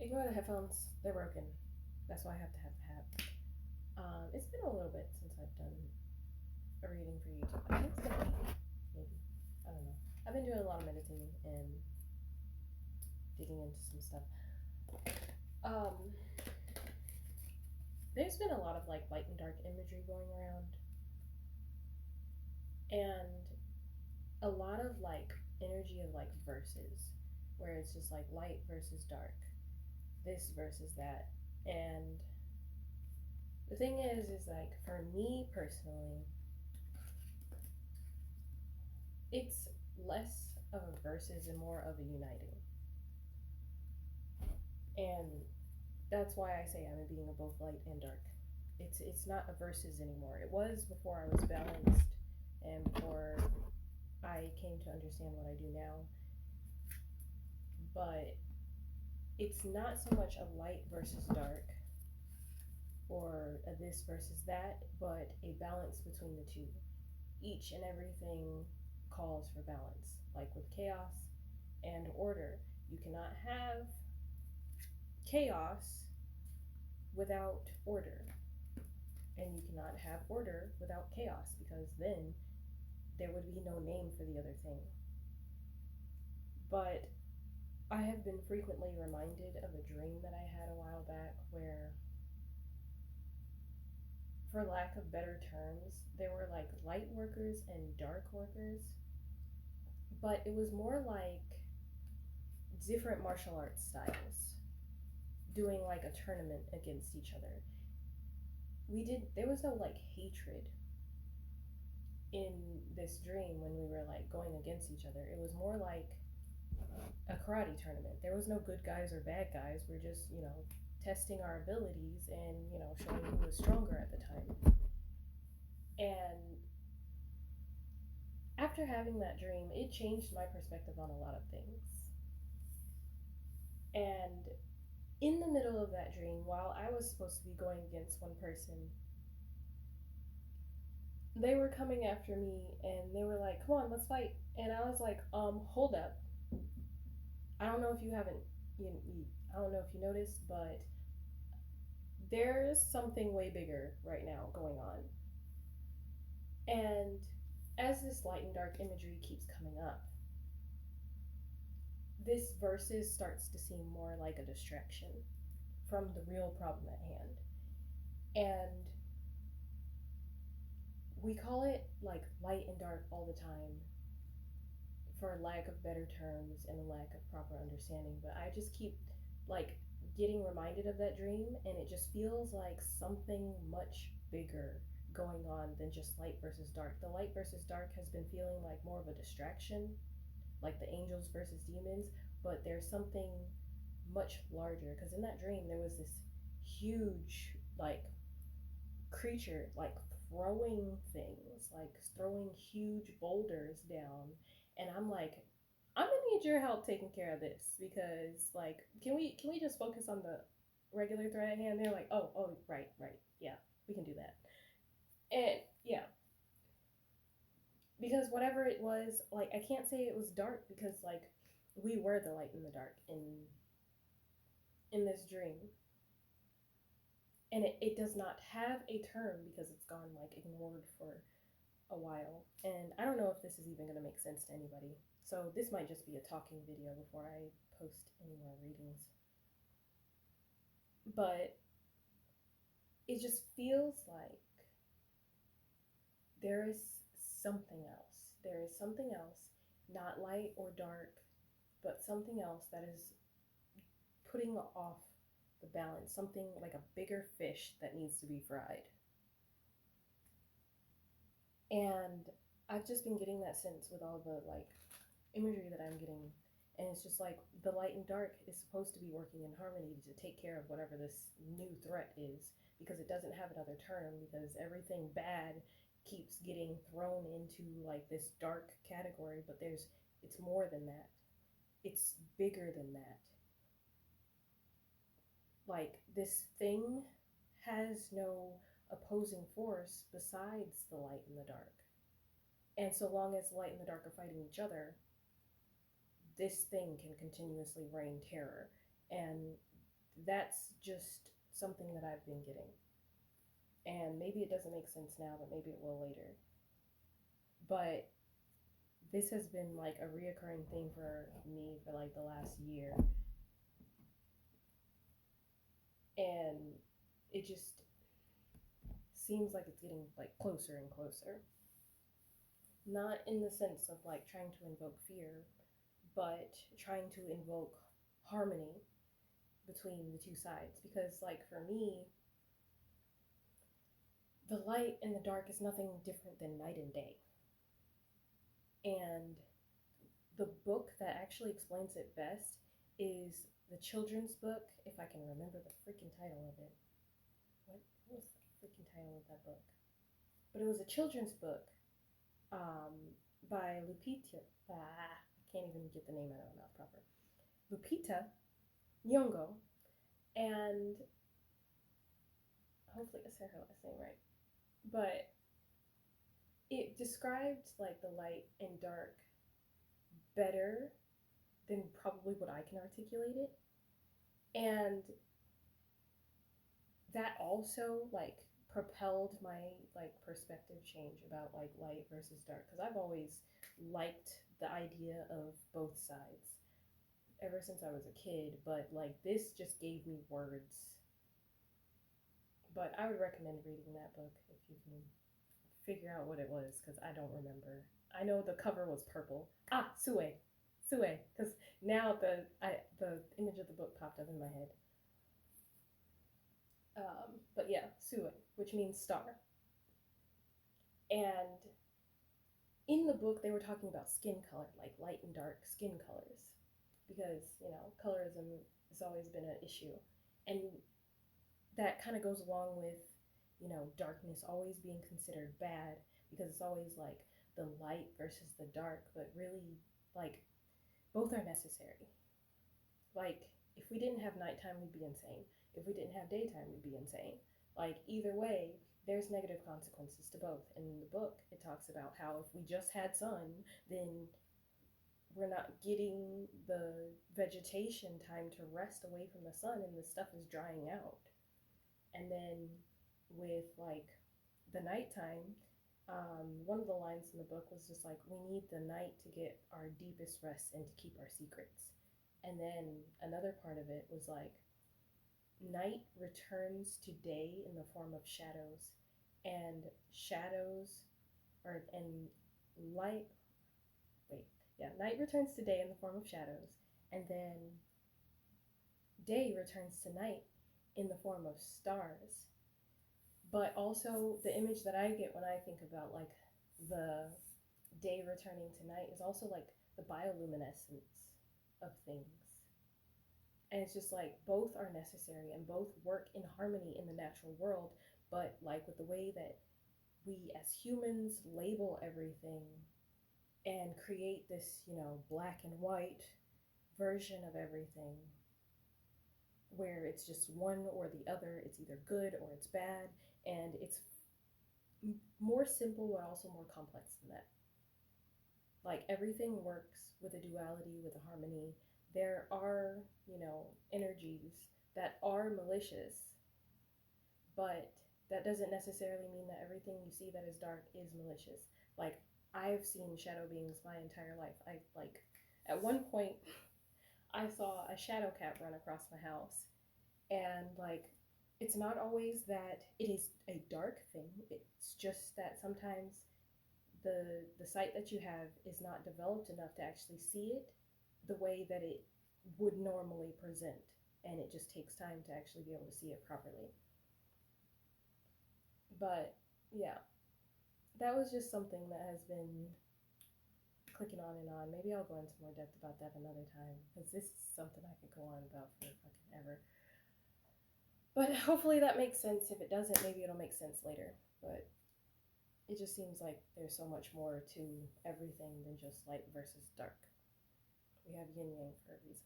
Ignore the headphones. They're broken. That's why I have to have the hat. It's been a little bit since I've done a reading for YouTube. I think it's been a week, maybe. I don't know. I've been doing a lot of meditating and digging into some stuff. Um, there's been a lot of like light and dark imagery going around, and a lot of like energy of like verses, where it's just like light versus dark, this versus that, and the thing is like for me personally, it's less of a versus and more of a uniting. And that's why I say I'm a being of both light and dark. It's not a versus anymore. It was before I was balanced and before I came to understand what I do now. But it's not so much a light versus dark or a this versus that, but a balance between the two. Each and everything calls for balance. Like with chaos and order, you cannot have chaos without order, and you cannot have order without chaos, because then there would be no name for the other thing. But I have been frequently reminded of a dream that I had a while back where, for lack of better terms, there were like light workers and dark workers, but it was more like different martial arts styles doing like a tournament against each other. There was no like hatred in this dream when we were like going against each other. It was more like a karate tournament. There was no good guys or bad guys. We're just, testing our abilities and, showing who was stronger at the time. And after having that dream, it changed my perspective on a lot of things. And in the middle of that dream, while I was supposed to be going against one person, they were coming after me and they were like, "Come on, let's fight." And I was like, hold up. I don't know if you haven't, I don't know if you noticed, but there's something way bigger right now going on. And as this light and dark imagery keeps coming up, this verses starts to seem more like a distraction from the real problem at hand. And we call it like light and dark all the time for lack of better terms and a lack of proper understanding. But I just keep like getting reminded of that dream, and it just feels like something much bigger going on than just light versus dark. The light versus dark has been feeling like more of a distraction, like the angels versus demons, but there's something much larger, because in that dream there was this huge like creature like throwing things, like throwing huge boulders down, and I'm like, I'm gonna need your help taking care of this, because like, can we just focus on the regular threat at hand? They're like, oh, right, yeah, we can do that. And yeah, because whatever it was, like, I can't say it was dark, because like we were the light in the dark in this dream, and it does not have a term because it's gone like ignored for a while. And I don't know if this is even going to make sense to anybody. So this might just be a talking video before I post any more readings. But it just feels like there is something else. There is something else, not light or dark, but something else that is putting off the balance, something like a bigger fish that needs to be fried. And I've just been getting that sense with all the like imagery that I'm getting. And it's just like the light and dark is supposed to be working in harmony to take care of whatever this new threat is, because it doesn't have another term, because everything bad keeps getting thrown into like this dark category, but it's more than that. It's bigger than that. Like, this thing has no opposing force besides the light and the dark. And so long as the light and the dark are fighting each other, this thing can continuously reign terror. And that's just something that I've been getting. And maybe it doesn't make sense now, but maybe it will later. But this has been like a reoccurring thing for me for like the last year. And it just seems like it's getting like closer and closer. Not in the sense of like trying to invoke fear, but trying to invoke harmony between the two sides. Because, like, for me, the light and the dark is nothing different than night and day. And the book that actually explains it best is the children's book, if I can remember the freaking title of it. What was the freaking title of that book? But it was a children's book by Lupita. I can't even get the name out of my mouth proper. Lupita Nyong'o, and hopefully I said her last name right. But it described like the light and dark better than probably what I can articulate it. And that also like propelled my like perspective change about like light versus dark, because I've always liked the idea of both sides ever since I was a kid, but like this just gave me words. But I would recommend reading that book if you can figure out what it was, because I don't remember. I know the cover was purple. Sue, because now the image of the book popped up in my head. But yeah, Sue, which means star. And in the book, they were talking about skin color, like light and dark skin colors, because colorism has always been an issue, and that kind of goes along with darkness always being considered bad, because it's always like the light versus the dark, but really like both are necessary. Like if we didn't have nighttime, we'd be insane. If we didn't have daytime, we'd be insane. Like either way, there's negative consequences to both. And in the book, it talks about how if we just had sun, then we're not getting the vegetation time to rest away from the sun, and the stuff is drying out. And then with like the nighttime, one of the lines in the book was just like, we need the night to get our deepest rest and to keep our secrets. And then another part of it was like, night returns to day in the form of shadows, and shadows or and light wait yeah night returns to day in the form of shadows, and then day returns to night in the form of stars. But also the image that I get when I think about like the day returning to night is also like the bioluminescence of things. And it's just like both are necessary and both work in harmony in the natural world, but like with the way that we as humans label everything and create this, black and white version of everything, where it's just one or the other, it's either good or it's bad, and it's more simple but also more complex than that. Like everything works with a duality, with a harmony. There are, energies that are malicious, but that doesn't necessarily mean that everything you see that is dark is malicious. Like I've seen shadow beings my entire life. I like at one point I saw a shadow cat run across my house, and like it's not always that it is a dark thing. It's just that sometimes the sight that you have is not developed enough to actually see it the way that it would normally present, and it just takes time to actually be able to see it properly. But yeah, that was just something that has been clicking on and on. Maybe I'll go into more depth about that another time, because this is something I could go on about for fucking ever. But hopefully that makes sense. If it doesn't, maybe it'll make sense later. But it just seems like there's so much more to everything than just light versus dark. We have yin yang for a reason.